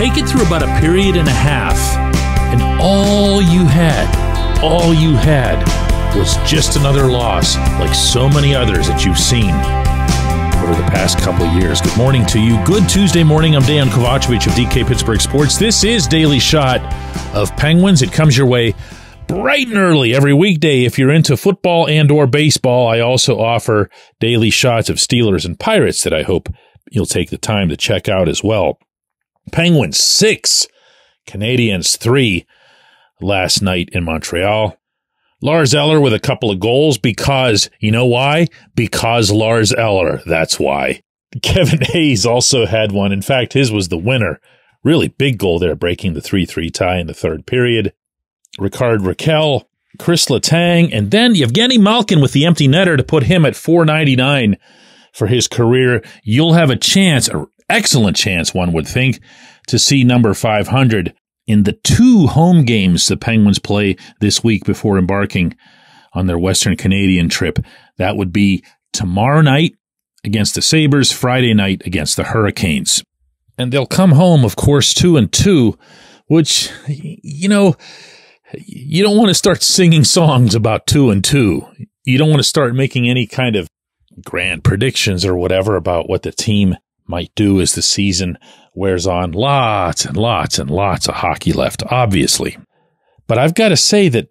take it through about a period and a half, and all you had was just another loss, like so many others that you've seen over the past couple of years. Good morning to you. Good Tuesday morning. I'm Dejan Kovacevic of DK Pittsburgh Sports. This is Daily Shot of Penguins. It comes your way bright and early every weekday. If you're into football and or baseball, I also offer daily shots of Steelers and Pirates that I hope you'll take the time to check out as well. Penguins 6, Canadiens 3 last night in Montreal. Lars Eller with a couple of goals because, you know why? Because Lars Eller, that's why. Kevin Hayes also had one. In fact, his was the winner. Really big goal there, breaking the 3-3 tie in the third period. Ricard Raquel, Chris Letang, and then Evgeny Malkin with the empty netter to put him at .499 for his career. You'll have a chance, an excellent chance, one would think, to see number 500 in the 2 home games the Penguins play this week before embarking on their Western Canadian trip. That would be tomorrow night against the Sabres, Friday night against the Hurricanes. And they'll come home, of course, 2-2, which, you know, you don't want to start singing songs about 2-2. You don't want to start making any kind of grand predictions or whatever about what the team might do as the season wears on. Lots and lots and lots of hockey left, obviously. But I've got to say that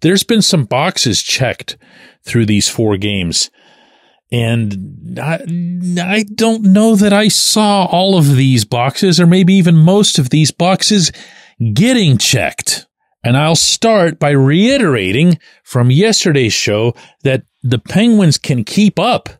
there's been some boxes checked through these 4 games. And I don't know that I saw all of these boxes, or maybe even most of these boxes, getting checked. And I'll start by reiterating from yesterday's show that the Penguins can keep up.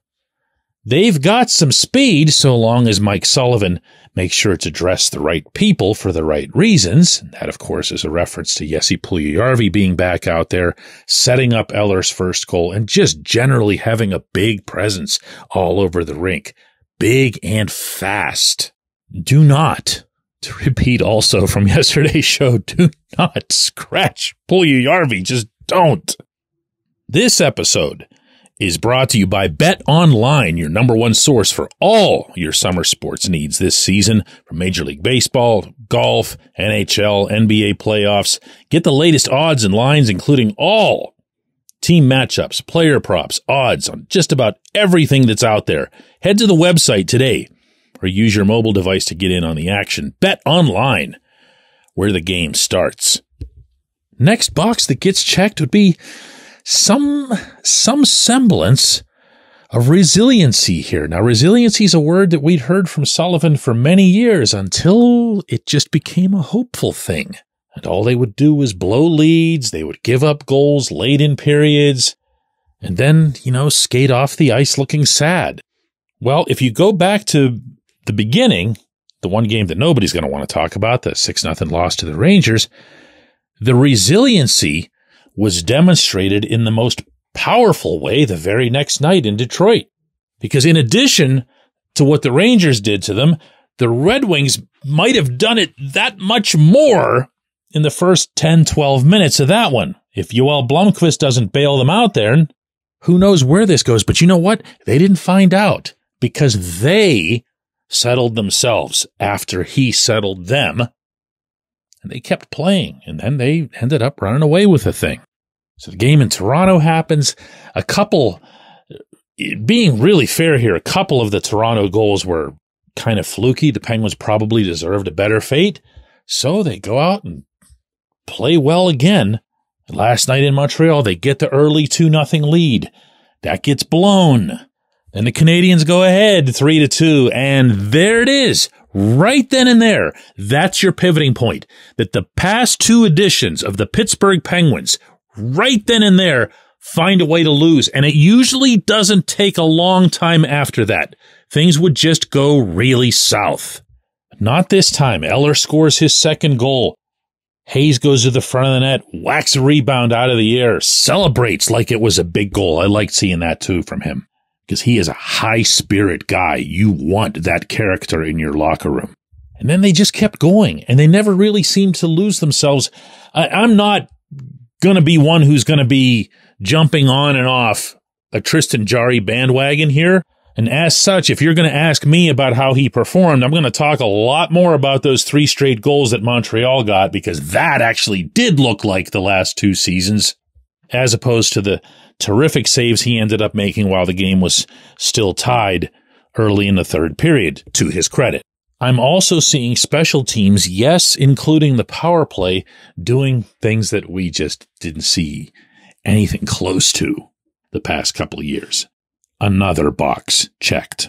They've got some speed so long as Mike Sullivan makes sure to dress the right people for the right reasons. That, of course, is a reference to Jesse Puljujarvi being back out there, setting up Eller's first goal, and just generally having a big presence all over the rink. Big and fast. Do not, to repeat also from yesterday's show, do not scratch Puljujarvi. Just don't. This episode is brought to you by Bet Online, your number one source for all your summer sports needs this season, from Major League Baseball, golf, NHL, NBA playoffs. Get the latest odds and lines, including all team matchups, player props, odds on just about everything that's out there. Head to the website today or use your mobile device to get in on the action. Bet Online, where the game starts. Next box that gets checked would be some semblance of resiliency here. Now, resiliency is a word that we'd heard from Sullivan for many years until it just became a hopeful thing. And all they would do was blow leads. They would give up goals late in periods and then, skate off the ice looking sad. Well, if you go back to the beginning, the one game that nobody's going to want to talk about, the 6-0 loss to the Rangers, the resiliency was demonstrated in the most powerful way the very next night in Detroit. Because in addition to what the Rangers did to them, the Red Wings might have done it that much more in the first 10, 12 minutes of that one. If Yoel Blomqvist doesn't bail them out there, who knows where this goes. But you know what? They didn't find out because they settled themselves after he settled them. And they kept playing, and then they ended up running away with the thing. So the game in Toronto happens. Being really fair here, a couple of the Toronto goals were kind of fluky. The Penguins probably deserved a better fate. So they go out and play well again. Last night in Montreal, they get the early 2-0 lead. That gets blown. Then the Canadiens go ahead 3-2, and there it is. Right then and there, that's your pivoting point, that the past 2 editions of the Pittsburgh Penguins, right then and there, find a way to lose. And it usually doesn't take a long time after that. Things would just go really south. Not this time. Eller scores his second goal. Hayes goes to the front of the net, whacks a rebound out of the air, celebrates like it was a big goal. I liked seeing that too from him, because he is a high-spirit guy. You want that character in your locker room. And then they just kept going, and they never really seemed to lose themselves. I'm not going to be one who's going to be jumping on and off a Tristan Jarry bandwagon here. And as such, if you're going to ask me about how he performed, I'm going to talk a lot more about those 3 straight goals that Montreal got, because that actually did look like the last 2 seasons, as opposed to the terrific saves he ended up making while the game was still tied early in the third period, to his credit. I'm also seeing special teams, yes, including the power play, doing things that we just didn't see anything close to the past couple of years. Another box checked.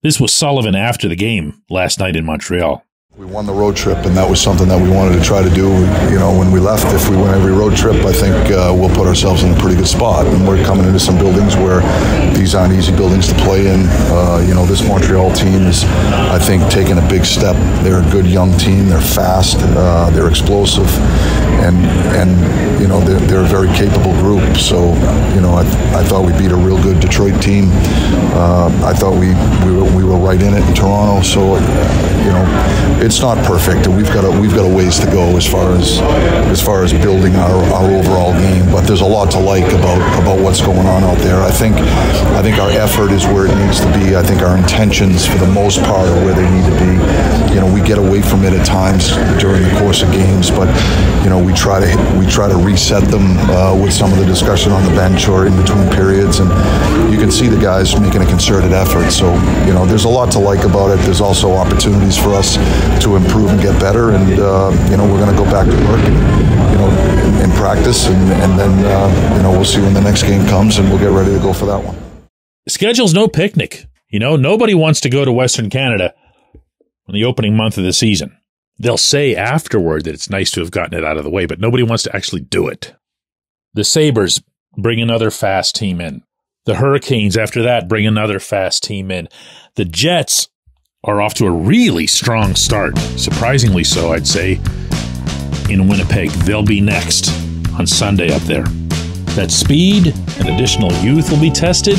This was Sullivan after the game last night in Montreal. We won the road trip, and that was something that we wanted to try to do. When we left, if we win every road trip, I think we'll put ourselves in a pretty good spot. And we're coming into some buildings where these aren't easy buildings to play in. This Montreal team is, I think, taking a big step. They're a good young team. They're fast. They're explosive, and they're a very capable group. So, I thought we beat a real good Detroit team. I thought we were right in it in Toronto. So, it's not perfect, and we've got a ways to go as far as building our overall game. But there's a lot to like about what's going on out there. I think our effort is where it needs to be. I think our intentions, for the most part, are where they need to be. We get away from it at times during the course of games, but we try to reset them with some of the discussion on the bench or in between periods, and you can see the guys making a concerted effort. So there's a lot to like about it. There's also opportunities for us to improve and get better, and we're going to go back to work and practice, and then we'll see when the next game comes, and we'll get ready to go for that one. Schedule's no picnic. Nobody wants to go to Western Canada in the opening month of the season. They'll say afterward that it's nice to have gotten it out of the way, but nobody wants to actually do it. The Sabres bring another fast team in. The Hurricanes, after that, bring another fast team in. The Jets are off to a really strong start, surprisingly so, I'd say, in Winnipeg. They'll be next on Sunday up there. That speed and additional youth will be tested.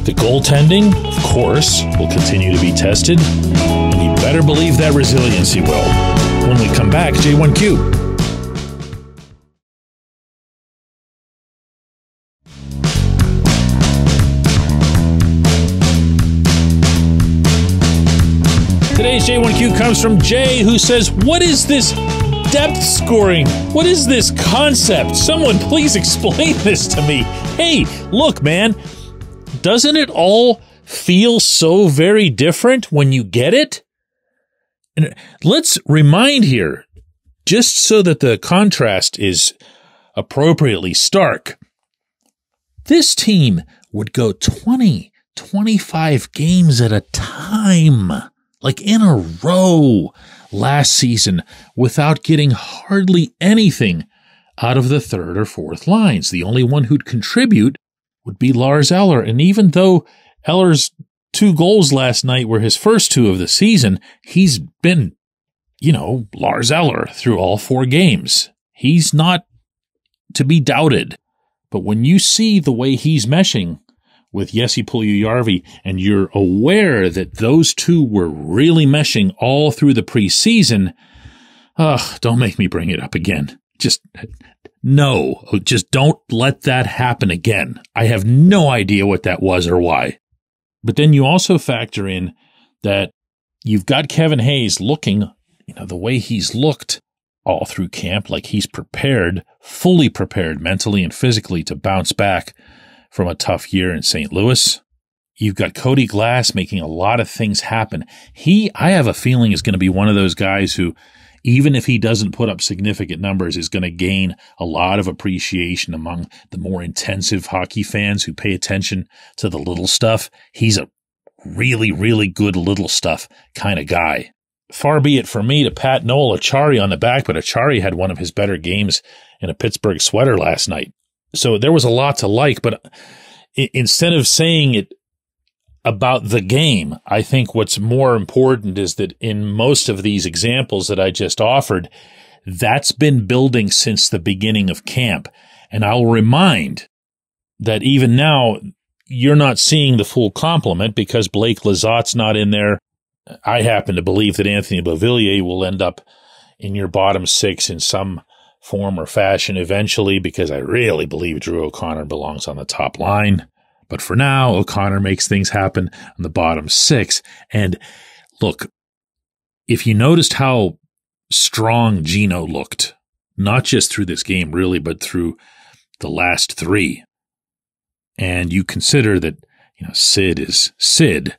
The goaltending, of course, will continue to be tested. And you better believe that resiliency will. When we come back, J1Q. Today's J1Q comes from Jay, who says, "What is this depth scoring? What is this concept? Someone please explain this to me." Hey, look, man, doesn't it all feel so very different when you get it? And let's remind here, just so that the contrast is appropriately stark, this team would go 20, 25 games at a time, like in a row, last season, without getting hardly anything out of the third or fourth lines. The only one who'd contribute would be Lars Eller. And even though Eller's 2 goals last night were his first 2 of the season, he's been, Lars Eller through all 4 games. He's not to be doubted. But when you see the way he's meshing with Jesse Puljujärvi, and you're aware that those 2 were really meshing all through the preseason, don't make me bring it up again. Just don't let that happen again. I have no idea what that was or why. But then you also factor in that you've got Kevin Hayes looking, the way he's looked all through camp, like he's prepared, fully prepared mentally and physically to bounce back from a tough year in St. Louis. You've got Cody Glass making a lot of things happen. I have a feeling, is going to be one of those guys who, even if he doesn't put up significant numbers, is going to gain a lot of appreciation among the more intensive hockey fans who pay attention to the little stuff. He's a really, really good little stuff kind of guy. Far be it for me to pat Noel Acciari on the back, but Acciari had one of his better games in a Pittsburgh sweater last night. So there was a lot to like, but instead of saying it about the game, I think what's more important is that in most of these examples that I just offered, that's been building since the beginning of camp. And I'll remind that even now, you're not seeing the full complement because Blake Lizott's not in there. I happen to believe that Anthony Beauvillier will end up in your bottom 6 in some form or fashion eventually, because I really believe Drew O'Connor belongs on the top line. But for now, O'Connor makes things happen on the bottom 6. And look, if you noticed how strong Gino looked, not just through this game really, but through the last 3, and you consider that, Sid is Sid,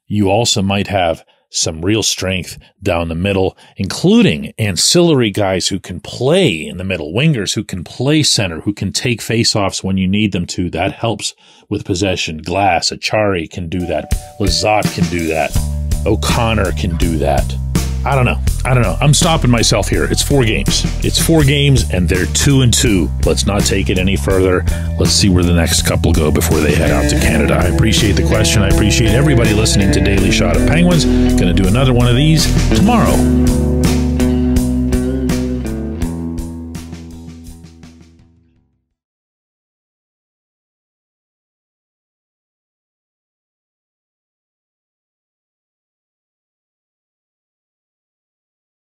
you also might have some real strength down the middle, including ancillary guys who can play in the middle, wingers who can play center, who can take faceoffs when you need them to. That helps with possession. Glass, Achari can do that. Lizotte can do that. O'Connor can do that. I don't know. I'm stopping myself here. It's 4 games. It's 4 games, and they're 2-2. Let's not take it any further. Let's see where the next couple go before they head out to Canada. I appreciate the question. I appreciate everybody listening to Daily Shot of Penguins. Going to do another one of these tomorrow.